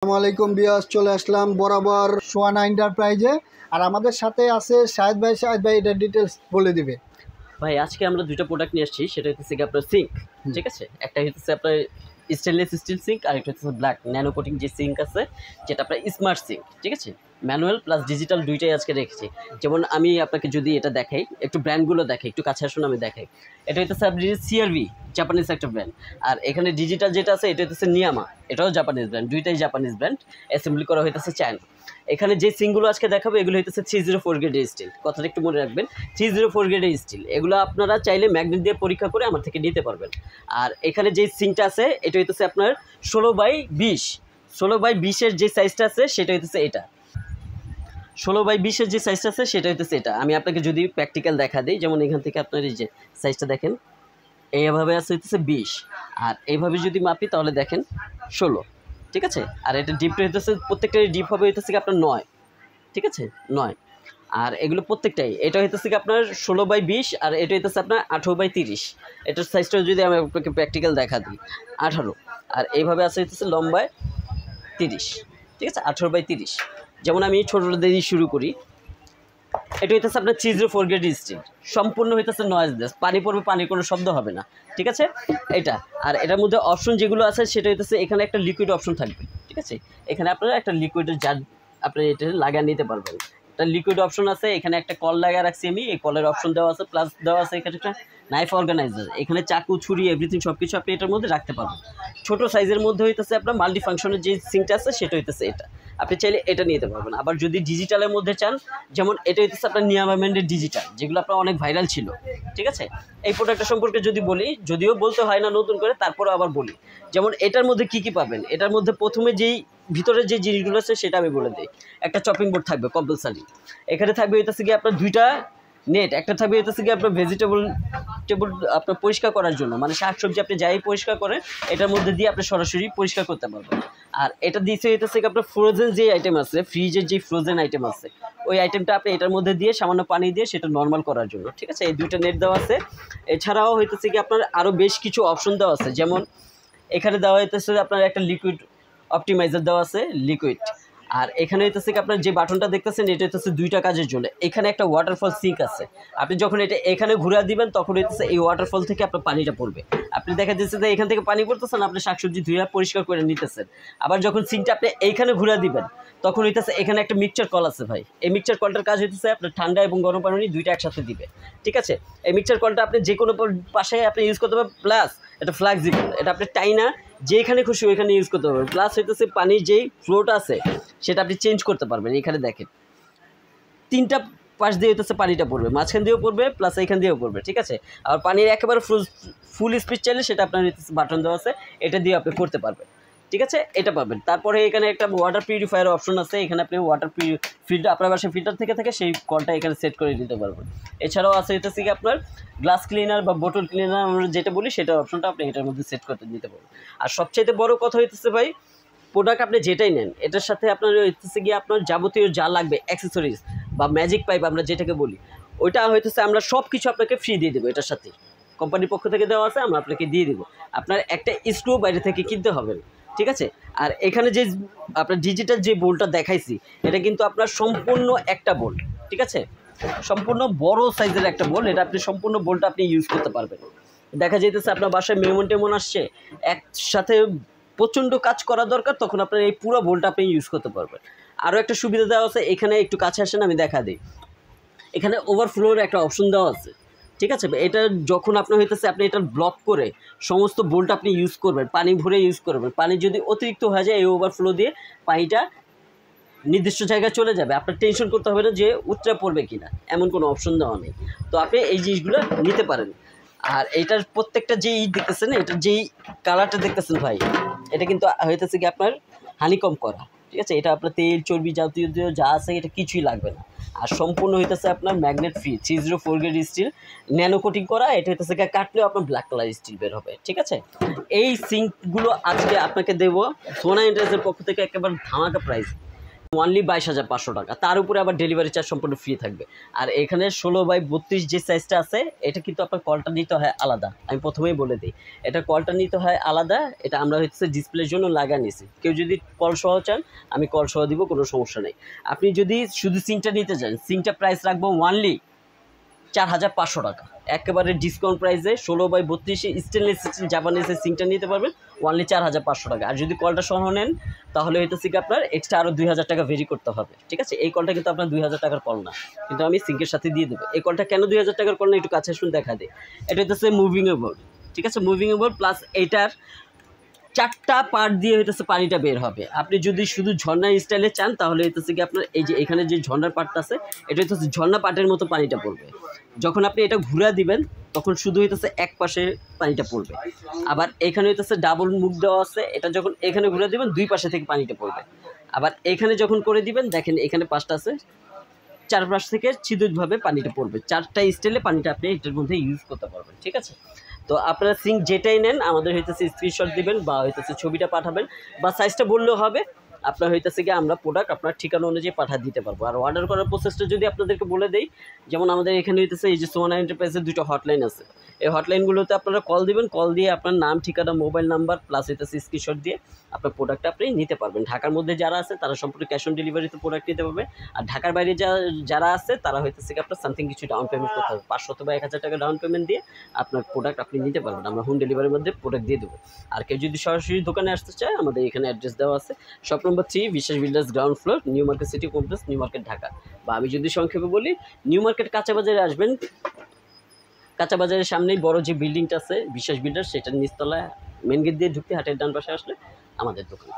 আসসালামু আলাইকুম বিয়াস, চলে আসলাম বরাবর সোয়ানা এন্টারপ্রাইজে। আর আমাদের সাথে আছে শাহেদ ভাই। শাহেদ ভাই এটা ডিটেলস বলে দিবে। ভাই আজকে আমরা দুইটা প্রোডাক্ট নিয়ে আসছি, সেটা হচ্ছে কি আপনার সিঙ্ক। ঠিক আছে, একটা হচ্ছে আপনার স্টেনলেস স্টিল সিঙ্ক, আর একটা হচ্ছে ব্ল্যাক ন্যানো কোটিং যে সিঙ্ক আছে, যেটা আপনার স্মার্ট সিঙ্ক। ঠিক আছে, ম্যানুয়াল প্লাস ডিজিটাল দুইটাই আজকে রেখেছি। যেমন আমি আপনাকে যদি এটা দেখাই, একটু ব্র্যান্ডগুলো দেখাই, একটু কাছে আসুন আমি দেখাই। এটা হচ্ছে আপনি সিআরভি, জাপানিজ একটা ব্র্যান্ড। আর এখানে ডিজিটাল যেটা আছে এটা হচ্ছে নিয়ামা, এটাও জাপানিজ ব্র্যান্ড, দুইটাই জাপানিজ ব্র্যান্ড, অ্যাসেম্বলি করা হইতেছে চায়না। এখানে যে সিঙ্কগুলো আজকে দেখাবো এগুলো হইতেছে 304 গ্রেডের স্টিল। কথাটা একটু মনে রাখবেন, 304 গ্রেডের স্টিল। এগুলো আপনারা চাইলে ম্যাগনেট দিয়ে পরীক্ষা করে আমার থেকে নিতে পারবেন। আর এখানে যে সিঙ্কটা আছে এটা হইতেছে আপনার 16x20, 16x20-এর যে সাইজটা আছে সেটা হইতেছে এটা। 16x20-এর যে সাইজটা আছে সেটা হইতেছে এটা। আমি আপনাকে যদি প্র্যাকটিক্যাল দেখা দিই, যেমন এখান থেকে আপনার এই যে সাইজটা দেখেন, এইভাবে আছে হইতেছে 20, আর এইভাবে যদি মাপি তাহলে দেখেন 16। ঠিক আছে, আর এটা ডিপটা হইতেছে, প্রত্যেকটা ডিপ হবে হইতেছে কি আপনার 9। ঠিক আছে, 9। আর এগুলো প্রত্যেকটাই, এটা হইতেছে কি আপনার 16x20, আর এটা হইতেছে আপনার 18x30। এটার সাইজটা যদি আমি আপনাকে প্র্যাকটিক্যাল দেখা দিই, 18। আর এইভাবে আছে হইতেছে লম্বায় 30। ঠিক আছে, 18x30। যেমন আমি ছোটোটা দিয়ে শুরু করি। এটা হইতেছে আপনার 304 গ্রেড স্টিল, সম্পূর্ণ হইতেছে নয়েজলেস, পানি পড়বে, পানির কোনো শব্দ হবে না। ঠিক আছে, এটা। আর এটার মধ্যে অপশন যেগুলো আছে সেটা হইতেছে, এখানে একটা লিকুইড অপশন থাকবে। ঠিক আছে, এখানে আপনারা একটা লিকুইডের জার আপনি এটা লাগিয়ে নিতে পারবেন। একটা লিকুইড অপশন আছে, এখানে একটা কল লাগিয়ে রাখছি আমি, এই কলের অপশন দেওয়া আছে, প্লাস দেওয়া আছে এখানে একটা নাইফ অর্গানাইজার, এখানে চাকু, ছুরি, এভরিথিং সব কিছু আপনি এটার মধ্যে রাখতে পারবেন। ছোটো সাইজের মধ্যে হইতেছে আপনার মাল্টি ফাংশনের যে সিঙ্কটা আছে সেটা হইতেছে এটা। আপনি চাইলে এটা নিতে পারবেন। আবার যদি ডিজিটালের মধ্যে চান, যেমন এটা হচ্ছে আপনার নিয়ামা ব্র্যান্ডের ডিজিটাল, যেগুলো আপনার অনেক ভাইরাল ছিল। ঠিক আছে, এই প্রোডাক্টটা সম্পর্কে যদি বলি, যদিও বলতে হয় না নতুন করে, তারপরেও আবার বলি। যেমন এটার মধ্যে কি কি পাবেন, এটার মধ্যে প্রথমে যেই ভিতরে যে জিনিসগুলো আছে সেটা আমি বলে দিই। একটা চপিং বোর্ড থাকবে কম্পালসারি, এখানে থাকবে হইতেছে কি আপনার দুইটা নেট, একটা থাকবে হইতেছে কি আপনার ভেজিটেবল আপনার পরিষ্কার করার জন্য, মানে শাকসবজি আপনি যাই পরিষ্কার করেন এটার মধ্যে দিয়ে আপনি সরাসরি পরিষ্কার করতে পারবেন। আর এটা দিচ্ছে হইতেছে কি আপনার ফ্রোজেন যে আইটেম আছে, ফ্রিজের যে ফ্রোজেন আইটেম আছে, ওই আইটেমটা আপনি এটার মধ্যে দিয়ে সামান্য পানি দিয়ে সেটা নর্মাল করার জন্য। ঠিক আছে, এই দুইটা নেট দেওয়া আছে। এছাড়াও হইতেছে কি আপনার আরও বেশ কিছু অপশন দেওয়া আছে, যেমন এখানে দেওয়া হইতেছে আপনার একটা লিকুইড অপটিমাইজার দেওয়া আছে, লিকুইড। আর এখানে হইতেছে কি আপনার যে বাটনটা দেখতেছেন এটা হইতেছে দুইটা কাজের জন্য। এখানে একটা ওয়াটারফল সিঙ্ক আছে, আপনি যখন এটা এখানে ঘুরে দিবেন তখন হইতেছে এই ওয়াটারফল থেকে আপনার পানিটা পড়বে। আপনি দেখা যাচ্ছে যে এখান থেকে পানি পড়তেছেন, আপনি শাকসবজি ধুয়ে পরিষ্কার করে নিতেছেন। আবার যখন সিঙ্কটা আপনি এইখানে ঘুরে দিবেন তখন হইতেছে এখানে একটা মিক্সচার কল আছে ভাই, এই মিক্সচার কলটার কাজ হইতেছে আপনার ঠান্ডা এবং গরম পানি দুইটা একসাথে দিবে। ঠিক আছে, এই মিক্সচার কলটা আপনি যে কোনো পাশে আপনি ইউজ করতে পারবেন, প্লাস এটা ফ্লেক্সিবল, এটা আপনি টাইনা যেখানে খুশি ওইখানে ইউজ করতে পারবেন। প্লাস হইতেছে পানির যেই ফ্লোটা আছে সেটা আপনি চেঞ্জ করতে পারবেন। এখানে দেখেন তিনটা পাশ দিয়ে হইতেছে পানিটা পড়বে, মাঝখান দিয়েও পড়বে, প্লাস এইখান দিয়েও পড়বে। ঠিক আছে, আর পানির একেবারে ফুল স্পিড চাইলে সেটা আপনার হইতেছে বাটন দেওয়া আছে, এটা দিয়ে আপনি করতে পারবেন। ঠিক আছে, এটা পাবেন। তারপরে এখানে একটা ওয়াটার পিউরিফায়ার অপশন আছে, এখানে আপনি ওয়াটার ফিল্টার, আপনার বাসায় ফিল্টার থেকে সেই কলটা এখানে সেট করে দিতে পারবেন। এছাড়াও আছে হইতেছে কি আপনার গ্লাস ক্লিনার বা বোতল ক্লিনার আমরা যেটা বলি, সেটা অপশনটা আপনি এটার মধ্যে সেট করতে দিতে পারবেন। আর সবচাইতে বড় কথা হইতেছে ভাই, প্রোডাক্ট আপনি যেটাই নেন এটার সাথে আপনার হইতেছে গিয়ে আপনার যাবতীয় যা লাগবে অ্যাক্সেসরিজ বা ম্যাজিক পাইপ আমরা যেটাকে বলি, ওইটা হইতেছে আমরা সব কিছু আপনাকে ফ্রি দিয়ে দেবো। এটার সাথে কোম্পানির পক্ষ থেকে দেওয়া আছে, আমরা আপনাকে দিয়ে দেবো। আপনার একটা স্ক্রু বাইরে থেকে কিনতে হবে না। ঠিক আছে, আর এখানে যে আপনার ডিজিটাল যে বোল্টটা দেখাইছি, এটা কিন্তু আপনার সম্পূর্ণ একটা বোল্ট। ঠিক আছে, সম্পূর্ণ বড় সাইজের একটা বোল্ট, এটা আপনি সম্পূর্ণ বোল্টটা আপনি ইউজ করতে পারবেন। দেখা যাইতেছে আপনার বাসায় মেমন টেমন আসছে, একসাথে প্রচণ্ড কাজ করা দরকার, তখন আপনার এই পুরো বোল্টটা আপনি ইউজ করতে পারবেন। আরও একটা সুবিধা দেওয়া আছে, এখানে একটু কাছে আসেন আমি দেখা দিই, এখানে ওভারফ্লোর একটা অপশন দেওয়া আছে। ঠিক আছে, এটা যখন আপনার হইতেছে আপনি এটা ব্লক করে সমস্ত বোল্ট আপনি ইউজ করবেন, পানি ভরে ইউজ করবেন। পানি যদি অতিরিক্ত হয়ে যায় এই ওভারফ্লো দিয়ে পানিটা নির্দিষ্ট জায়গায় চলে যাবে, আপনার টেনশন করতে হবে না যে উতরা পড়বে কিনা, এমন কোনো অপশন দেওয়া নেই। তো আপনি এই জিনিসগুলো নিতে পারেন। আর এইটার প্রত্যেকটা যেই দেখতেছেন, এটার যেই কালারটা দেখতেছেন ভাই, এটা কিন্তু হইতেছে কি আপনার হানিকম করা। ঠিক আছে, এটা আপনার তেল চর্বি জাতীয় যা আছে এটা কিছুই লাগবে না। আর সম্পূর্ণ হইতেছে আপনার magnet free 304 grade still, nano coating করা। এটা হইতেছে কাটলেও আপনার ব্ল্যাক কালার স্টিল বের হবে। ঠিক আছে, এই সিঙ্কগুলো আজকে আপনাকে দেবো সোনা এন্টারপ্রাইজের পক্ষ থেকে একেবারে ধামাকা প্রাইস। অনলি 22,500 টাকা, তার উপরে আবার ডেলিভারি চার্জ সম্পূর্ণ ফ্রি থাকবে। আর এখানে 16x32 যে সাইজটা আছে এটা কিন্তু আপনার কলটা নিতে হয় আলাদা, আমি প্রথমেই বলে দিই এটা কলটা নিতে হয় আলাদা। এটা আমরা হচ্ছে ডিসপ্লের জন্য লাগা নিছি, কেউ যদি কল সহ চান আমি কল সহ দিব, কোনো সমস্যা নেই। আপনি যদি শুধু সিংটা নিতে চান, সিংটা প্রাইস রাখবো অনলি 4,500 টাকা, একেবারে ডিসকাউন্ট প্রাইসে 16x32 স্টেনলেস স্টিল জাপানিজের সিংটা নিতে পারবেন অনলি 4,500 টাকা। আর যদি কলটা সহ নেন তাহলে হইতেছে কি আপনার এক্সট্রা আরও 2,000 টাকা ভেরি করতে হবে, ঠিক আছে। এই কলটা কিন্তু আপনার 2,000 টাকার কল না, কিন্তু আমি সিঙ্কের সাথে দিয়ে দেবো। এই কলটা কেন 2,000 টাকার কল না একটু কাছে শুনে দেখা দিই। এটা হইতেছে মুভিংয়েবল, ঠিক আছে, মুভিংয়েবল প্লাস এইটার 4টা পার্ট দিয়ে হইতেছে পানিটা বের হবে। আপনি যদি শুধু ঝর্ণা স্টাইলে চান তাহলে হইতেছে কি আপনার এই যে এখানে যে ঝর্ণার পার্টটা আছে এটা হইতেছে ঝর্ণা পার্টের মতো পানিটা পড়বে। যখন আপনি এটা ঘুরা দিবেন তখন শুধু হইতেছে এক পাশে পানিটা পড়বে। আবার এখানে হইতেছে ডাবল মুখ দেওয়া আছে, এটা যখন এখানে ঘুরে দিবেন দুই পাশে থেকে পানিটা পড়বে। আবার এখানে যখন করে দিবেন দেখেন এখানে 5টা আছে, চারপাশ থেকে ছিদ্রভাবে পানিটা পড়বে। 4টা স্টাইলে পানিটা আপনি এটার মধ্যে ইউজ করতে পারবেন, ঠিক আছে। তো আপনারা সিঙ্ক যেটাই নেন আমাদের হইতেছে স্ক্রিনশট দিবেন বা হইতেছে ছবিটা পাঠাবেন বা সাইজটা বললেও হবে। আপনার হইতেছে কি আমরা প্রোডাক্ট আপনার ঠিকানা অনুযায়ী পাঠিয়ে দিতে পারবো। আর অর্ডার করার প্রসেসটা যদি আপনাদেরকে বলে দেই, যেমন আমাদের এখানে হইতেছে এই যে সোনা এন্টারপ্রাইজের 2টা হটলাইন আছে, এই হটলাইনগুলোতে আপনারা কল দিবেন, কল দিয়ে আপনার নাম, ঠিকানা, মোবাইল নাম্বার প্লাস হইতেছে স্ক্রিনশট দিয়ে আপনার প্রোডাক্টটা আপনি নিতে পারবেন। ঢাকার মধ্যে যারা আছে তারা সম্পূর্ণ ক্যাশ অন ডেলিভারিতে প্রোডাক্ট নিতে পারবে। আর ঢাকার বাইরে যারা আছে তারা হইতেছে কি আপনার সামথিং কিছু ডাউন পেমেন্ট করতে হবে, 500 বা 1,000 টাকা ডাউন পেমেন্ট দিয়ে আপনার প্রোডাক্ট আপনি নিতে পারবেন। আমরা হোম ডেলিভারির মধ্যে প্রোডাক্ট দিয়ে দেবো। আর কেউ যদি সরাসরি দোকানে আসতে চায় আমাদের এখানে অ্যাড্রেস দেওয়া আছে, শপ নম্বর 3 বিশ্বাস builders ground floor, new market city complex, new market, Dhaka. বা আমি যদি সংক্ষেপে বলি নিউ মার্কেট কাঁচা বাজারে আসবেন, কাঁচা বাজারের সামনেই বড় যে বিল্ডিংটা আছে বিশ্বাস বিল্ডার্স, সেটার নিচতলায় মেন গেট দিয়ে ঢুকতে হাটের ডান পাশে আসলে আমাদের দোকান।